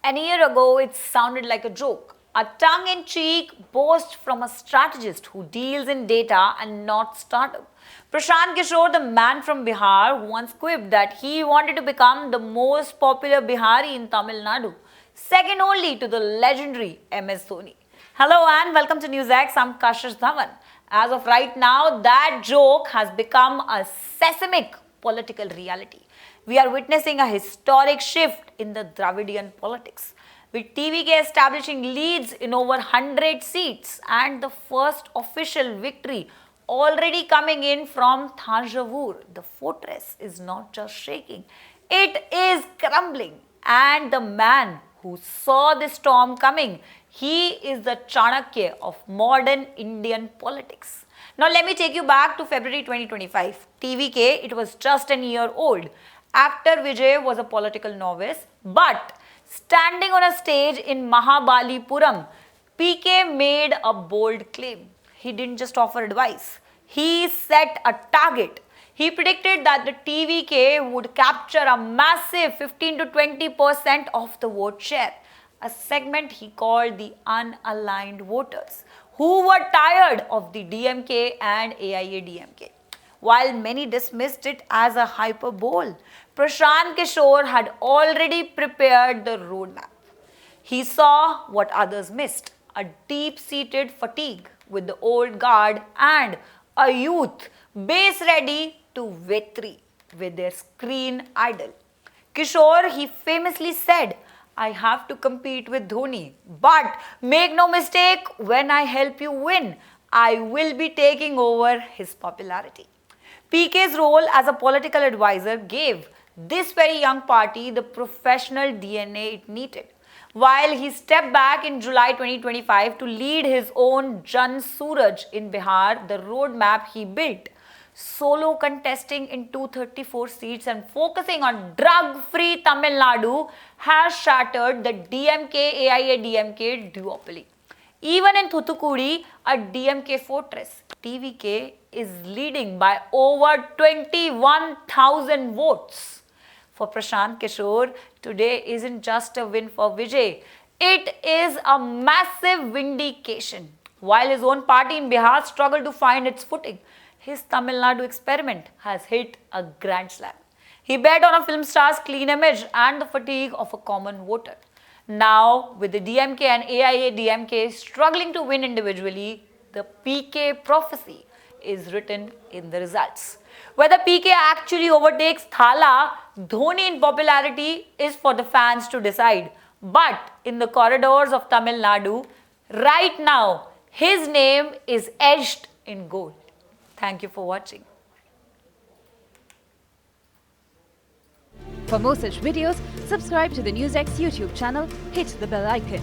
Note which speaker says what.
Speaker 1: An year ago, it sounded like a joke, a tongue in cheek boast from a strategist who deals in data and not startup. Prashant Kishore, the man from Bihar, once quipped that he wanted to become the most popular Bihari in Tamil Nadu, second only to the legendary MS Dhoni. Hello and welcome to NewsX. I'm Kashish Dhawan. As of right now, that joke has become a seismic political reality. We are witnessing a historic shift in the Dravidian politics, with TVK establishing leads in over 100 seats and the first official victory already coming in from Thanjavur. The fortress is not just shaking, it is crumbling. And the man who saw the storm coming, he is the Chanakya of modern Indian politics. Now let me take you back to February 2025. TVK, it was just an year old. Actor Vijay was a political novice, but standing on a stage in Mahabalipuram, PK made a bold claim. He didn't just offer advice, he set a target. He predicted that the TVK would capture a massive 15 to 20% of the vote share, a segment he called the unaligned voters, who were tired of the DMK and AIADMK. While many dismissed it as a hyperbole, Prashant Kishore had already prepared the roadmap. He saw what others missed, a deep-seated fatigue with the old guard and a youth base ready to victory with their screen idol. Kishore, he famously said, I have to compete with Dhoni, but make no mistake, when I help you win, I will be taking over his popularity. PK's role as a political advisor gave this very young party the professional DNA it needed. While he stepped back in July 2025 to lead his own Jan Suraj in Bihar, the roadmap he built, solo contesting in 234 seats and focusing on drug-free Tamil Nadu, has shattered the DMK-AIADMK duopoly. Even in Thoothukudi, a DMK fortress, TVK is leading by over 21,000 votes. For Prashant Kishore, today isn't just a win for Vijay, it is a massive vindication. While his own party in Bihar struggled to find its footing, his Tamil Nadu experiment has hit a grand slam. He bet on a film star's clean image and the fatigue of a common voter. Now, with the DMK and AIADMK struggling to win individually, the PK prophecy is written in the results. Whether PK actually overtakes Thala, Dhoni in popularity is for the fans to decide. But in the corridors of Tamil Nadu, right now, his name is etched in gold. Thank you for watching.
Speaker 2: For more such videos, subscribe to the NewsX YouTube channel, hit the bell icon.